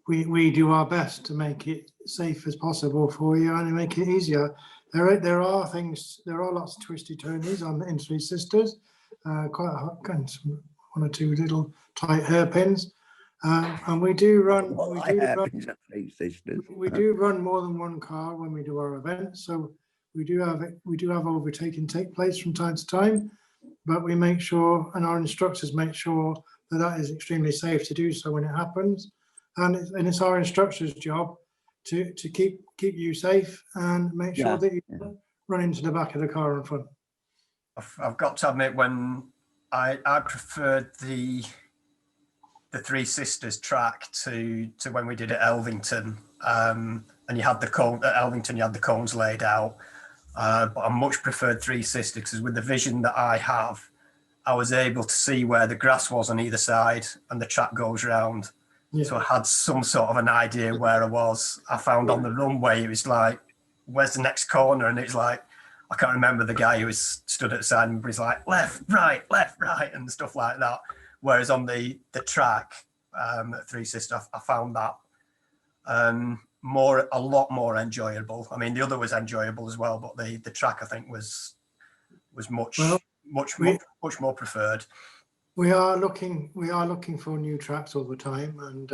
we do our best to make it safe as possible for you and make it easier. There are lots of twisty turnies in Three Sisters, one or two little tight hairpins. And we do run more than one car when we do our events. So we do have overtaking take place from time to time, but we make sure, and our instructors make sure that is extremely safe to do so when it happens. And it's our instructors' job to keep you safe and make sure that you don't run into the back of the car in front. I've got to admit, when I preferred the Three Sisters track to when we did at Elvington, and you had the cone at Elvington, you had the cones laid out. But I much preferred Three Sisters because with the vision that I have, I was able to see where the grass was on either side and the track goes round. Yeah. So I had some sort of an idea where I was. I found on the runway, it was like, where's the next corner? And it's like, I can't remember the guy who was stood at the side and was like, left, right, and stuff like that. Whereas on the track at Three Sisters, I found that a lot more enjoyable. I mean, the other was enjoyable as well, but the track I think was much more preferred. We are looking for new tracks all the time, and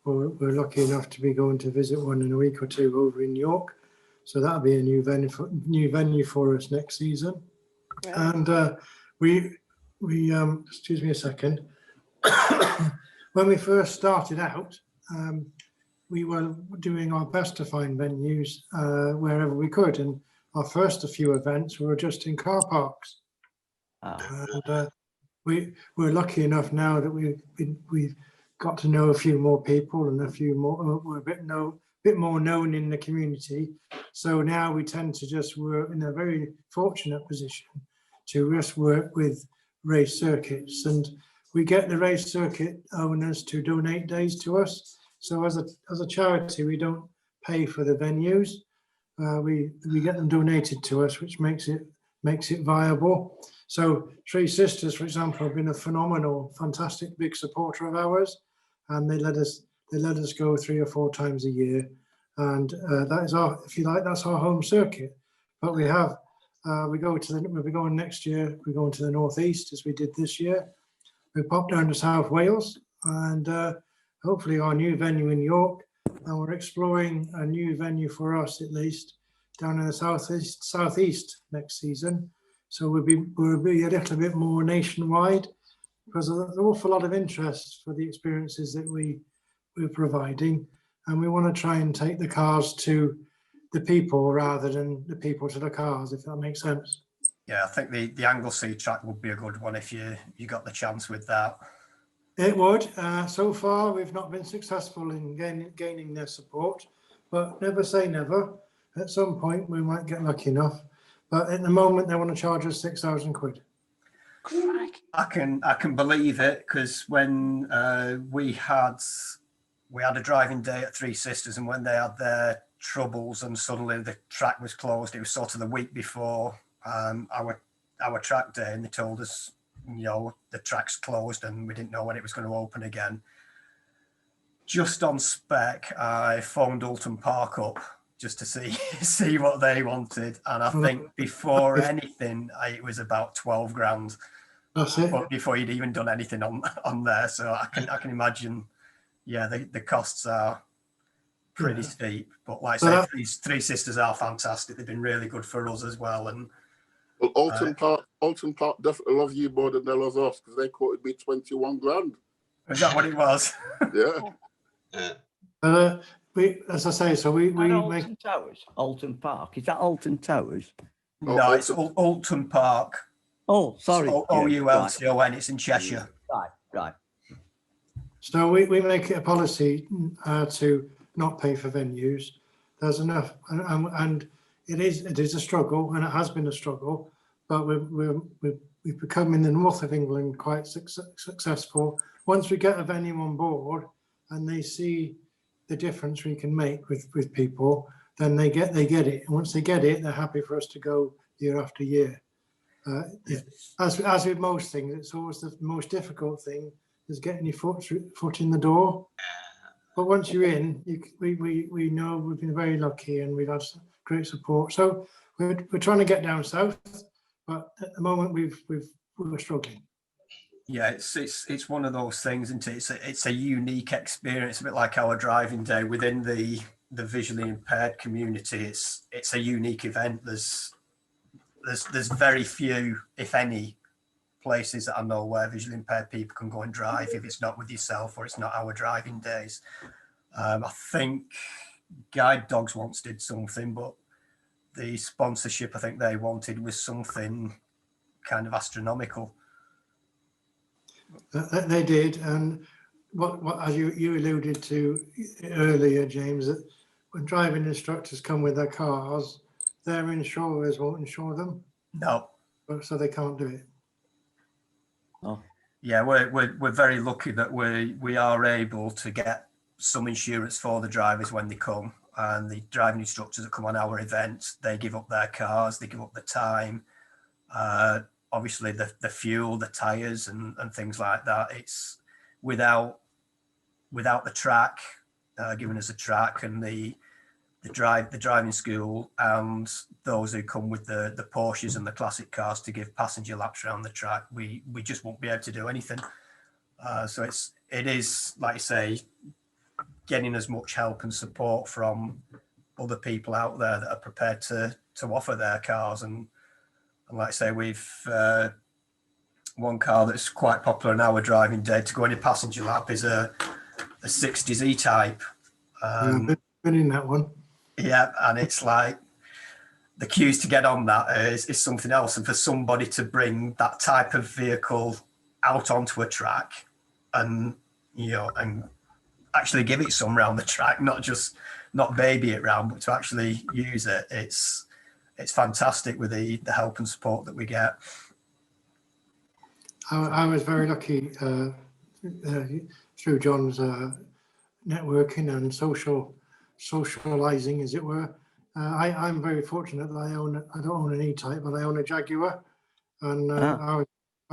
we're lucky enough to be going to visit one in a week or two over in York. So that'll be a new venue for us next season. Right. And we excuse me a second. When we first started out, we were doing our best to find venues wherever we could, and our first few events were just in car parks. And we're lucky enough now that we've got to know a few more people, and we're a bit more known in the community. So now we tend to we're in a very fortunate position to just work with race circuits, and we get the race circuit owners to donate days to us. So as a charity, we don't pay for the venues. We get them donated to us, which makes it viable. So Three Sisters, for example, have been a fantastic big supporter of ours, and they let us go 3 or 4 times a year, and that is that's our home circuit. But we'll be going next year. We're going to the northeast as we did this year. We popped down to South Wales, and hopefully our new venue in York, and we're exploring a new venue for us at least down in the southeast next season. So we'll be a little bit more nationwide, because there's an awful lot of interest for the experiences that we're providing, and we want to try and take the cars to the people rather than the people to the cars, if that makes sense. Yeah, I think the Anglesey track would be a good one if you got the chance with that. It would. So far, we've not been successful in gaining their support, but never say never. At some point, we might get lucky enough. But at the moment, they want to charge us 6,000 quid. I can believe it, because when we had a driving day at Three Sisters, and when they had their troubles and suddenly the track was closed, it was sort of the week before our track day, and they told us, the track's closed, and we didn't know when it was going to open again. Just on spec, I phoned Alton Park up just to see what they wanted, and I think before anything, it was about 12 grand. That's it. But before you'd even done anything on there, so I can imagine, the costs are pretty steep. But like I say, Three Sisters are fantastic. They've been really good for us as well. And Alton Park definitely love you more than they love us, because they quoted me 21 grand. Is that what it was? Yeah. As I say, so we make Alton Park. Is that Alton Towers? No, it's Alton Park. Oh, sorry. OULTON. It's in Cheshire. Right. So we make it a policy to not pay for venues. There's enough, and it is a struggle, and it has been a struggle, but we've become in the north of England quite successful. Once we get a venue on board and they see the difference we can make with people, then they get it. And once they get it, they're happy for us to go year after year. As with most things, it's always the most difficult thing is getting your foot in the door. But once you're in, we know we've been very lucky and we've had great support. So we're trying to get down south, but at the moment we're struggling. Yeah, it's one of those things, isn't it? It's a unique experience, a bit like our driving day within the visually impaired community. It's a unique event. There's very few, if any, places that I know where visually impaired people can go and drive if it's not with yourself or it's not our driving days. I think Guide Dogs once did something, but the sponsorship I think they wanted was something kind of astronomical. They did, and what as you alluded to earlier, James, that when driving instructors come with their cars, their insurers won't insure them. No. So they can't do it. Oh. Yeah, we're very lucky that we are able to get some insurance for the drivers when they come, and the driving instructors that come on our events, they give up their cars, they give up the time, obviously the fuel, the tires, and things like that. It's without the track, giving us a track, and the driving school, and those who come with the Porsches and the classic cars to give passenger laps around the track, we just won't be able to do anything. So it is, like I say, getting as much help and support from other people out there that are prepared to offer their cars. And like I say, we've one car that's quite popular in our driving day to go in a passenger lap is a 60s E-Type. Been in that one. Yeah, and it's like the queues to get on that is something else. And for somebody to bring that type of vehicle out onto a track and actually give it some round the track, not baby it round, but to actually use it, it's fantastic with the help and support that we get. I was very lucky through John's networking and socializing, as it were. I'm very fortunate that I don't own an E-Type, but I own a Jaguar, and I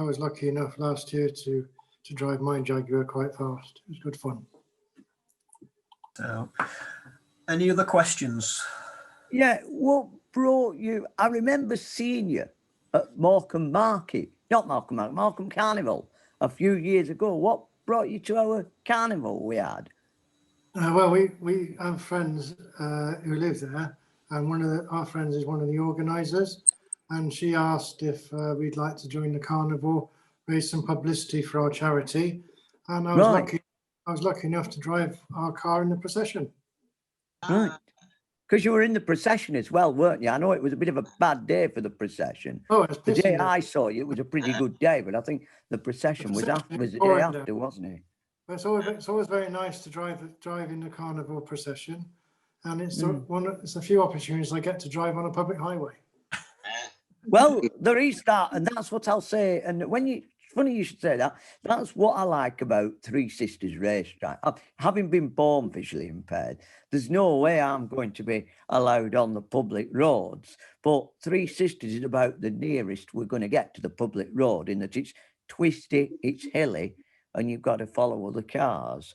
was lucky enough last year to drive my Jaguar quite fast. It was good fun. So, any other questions? Yeah, what brought you? I remember seeing you at Morecambe Carnival a few years ago. What brought you to our carnival we had? Well, we have friends who live there, and one of our friends is one of the organisers, and she asked if we'd like to join the carnival, raise some publicity for our charity, and I was lucky enough to drive our car in the procession. Right. Because you were in the procession as well, weren't you? I know it was a bit of a bad day for the procession. Oh, it was the day pissing I saw you, it was a pretty good day, but I think the procession was the day after, wasn't it? But it's always very nice to drive in the carnival procession, and it's it's a few opportunities I get to drive on a public highway. Well, there is that, and that's what I'll say. And funny you should say that. That's what I like about Three Sisters Racetrack. Having been born visually impaired, there's no way I'm going to be allowed on the public roads. But Three Sisters is about the nearest we're going to get to the public road, in that it's twisty, it's hilly, and you've got to follow other cars,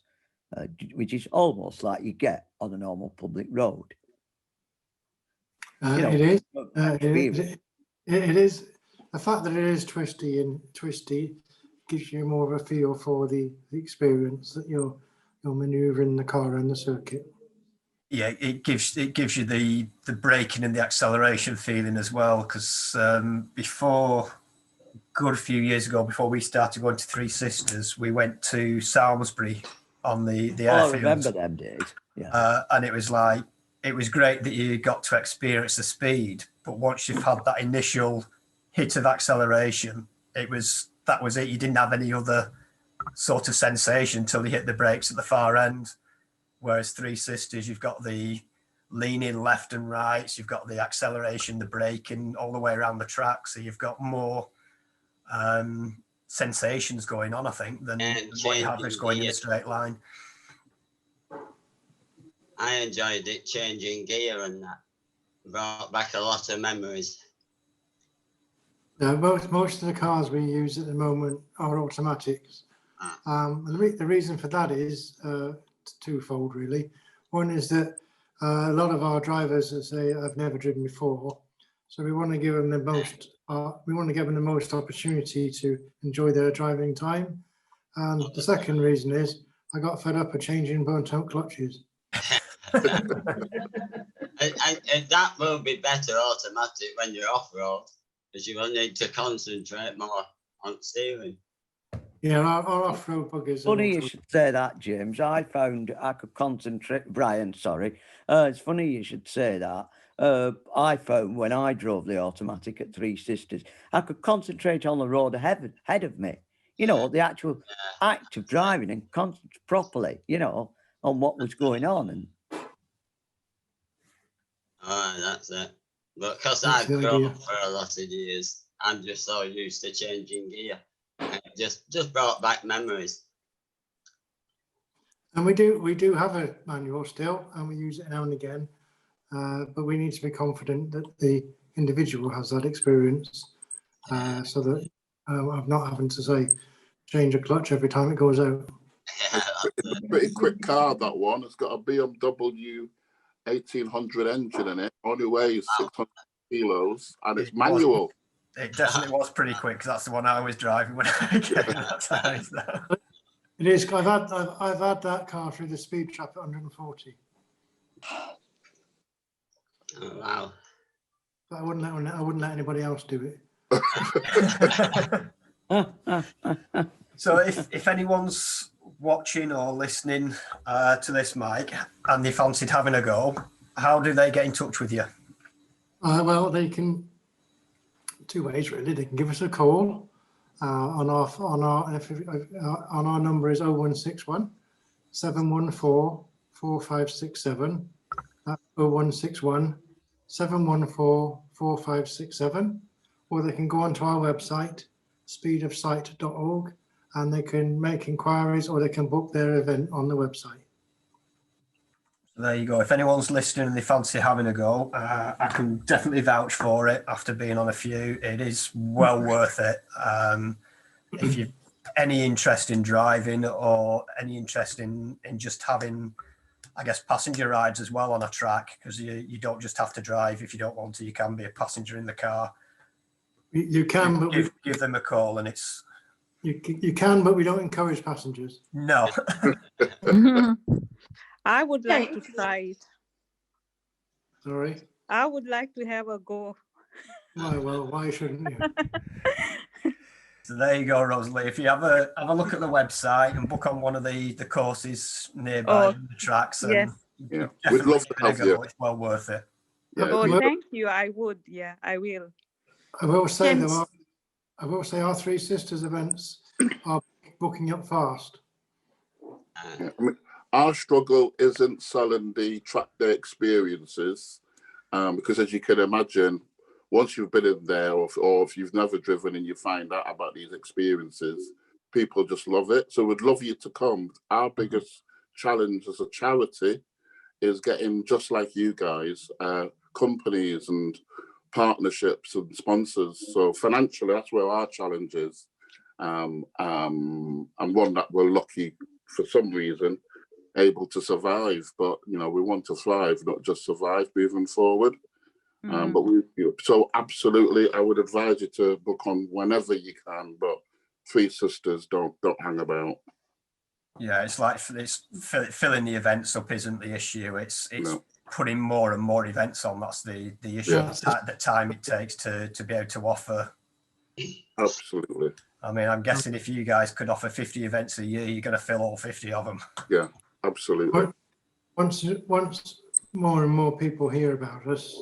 which is almost like you get on a normal public road. It is. The fact that it is twisty gives you more of a feel for the experience that you're manoeuvring the car around the circuit. Yeah, it gives you the braking and the acceleration feeling as well. Because before, a good few years ago, before we started going to Three Sisters, we went to Salisbury on the airfield. I remember them days. Yeah, and it was great that you got to experience the speed, but once you've had that initial hit of acceleration, that was it. You didn't have any other sort of sensation until you hit the brakes at the far end. Whereas Three Sisters, you've got the leaning left and right, so you've got the acceleration, the braking all the way around the track. So you've got more sensations going on, I think, than what you have just going in a straight line. I enjoyed it changing gear, and that brought back a lot of memories. Yeah, most of the cars we use at the moment are automatics. And the reason for that is twofold, really. One is that a lot of our drivers, as they have never driven before, so we want to give them the most. We want to give them the most opportunity to enjoy their driving time. And the second reason is I got fed up of changing burnt-out clutches. And that will be better automatic when you're off-road, because you will need to concentrate more on steering. Yeah, our off-road buggers. Funny you should say that, James. I found I could concentrate. Brian, sorry. It's funny you should say that. I found when I drove the automatic at Three Sisters, I could concentrate on the road ahead of me. You know, the actual act of driving and concentrate properly, you know, on what was going on. And that's it. But because I've drove for a lot of years, I'm just so used to changing gear. It just brought back memories. And we do have a manual still, and we use it now and again. But we need to be confident that the individual has that experience, so that I'm not having to say change a clutch every time it goes out. It's a pretty quick car, that one. It's got a BMW 1800 engine in it. Only weighs 600 kilos, and it's manual. It definitely was pretty quick, because that's the one I was driving when I came outside. It is. I've had that car through the speed trap at 140. Oh, wow. But I wouldn't let anybody else do it. So if anyone's watching or listening to this, Mike, and they fancied having a go, how do they get in touch with you? Well, they can two ways really. They can give us a call on our number is 0161 714 4567. That's 0161 714 4567. Or they can go onto our website, speedofsight.org, and they can make inquiries or they can book their event on the website. There you go. If anyone's listening and they fancy having a go, I can definitely vouch for it after being on a few. It is well worth it. If you've any interest in driving or any interest in just having, I guess, passenger rides as well on a track, because you don't just have to drive if you don't want to. You can be a passenger in the car. You can, but give them a call, and it's you can, but we don't encourage passengers. No. I would like to try it. Sorry? I would like to have a go. Well, why shouldn't you? So there you go, Rosalie. If you have a look at the website and book on one of the courses nearby the tracks, yes. Yeah, we'd love to have you. It's well worth it. Yeah. Oh, thank you. I would. Yeah, I will. I will say though, our Three Sisters events are booking up fast. Yeah, I mean, our struggle isn't selling the track day experiences, because as you can imagine, once you've been in there or if you've never driven and you find out about these experiences, people just love it. So we'd love you to come. Our biggest challenge as a charity is getting, just like you guys, companies and partnerships and sponsors. So financially, that's where our challenge is. And one that we're lucky, for some reason, able to survive. But, you know, we want to thrive, not just survive moving forward. But so absolutely, I would advise you to book on whenever you can, but Three Sisters don't hang about. Yeah, it's like filling the events up isn't the issue. It's putting more and more events on. That's the issue. Yeah. The time it takes to be able to offer. Absolutely. I mean, I'm guessing if you guys could offer 50 events a year, you're going to fill all 50 of them. Yeah, absolutely. Once more and more people hear about us,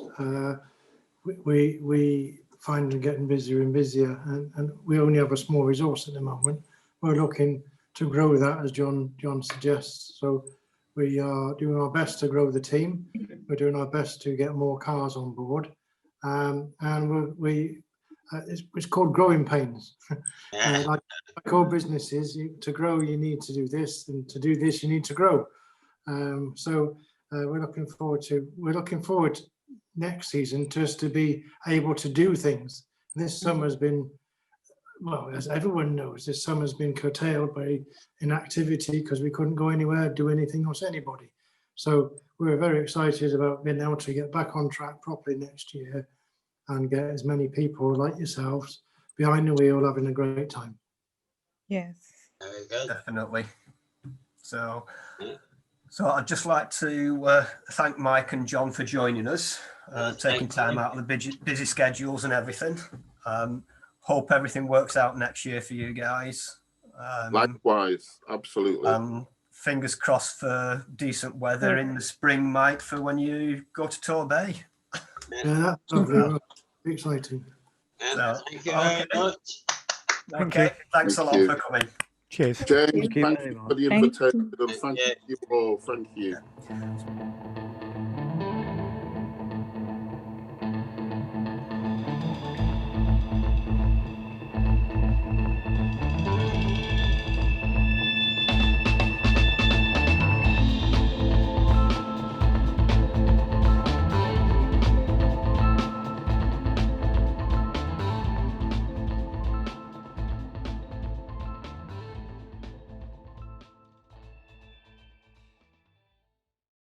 we find them getting busier and busier, and we only have a small resource at the moment. We're looking grow that, as John suggests. So we are doing our best to grow the team. We're doing our best to get more cars on board, and it's called growing pains. Like all businesses, to grow you need to do this, and to do this you need to grow. So we're looking forward next season just to be able to do things. This summer's been, well, as everyone knows, this summer's been curtailed by inactivity because we couldn't go anywhere, do anything, or see anybody. So we're very excited about being able to get back on track properly next year and get as many people like yourselves behind the wheel having a great time. Yes. Very good. Definitely. So I'd just like to thank Mike and John for joining us, taking time out of the busy schedules and everything. Hope everything works out next year for you guys. Likewise, absolutely. Fingers crossed for decent weather in the spring, Mike, for when you go to Torbay. Yeah, that's lovely. Exciting. Thank you very much. Okay, thanks a lot for coming. Cheers. James, Thank you thank very you much. for the Thank invitation. you. Thank you all. Thank you.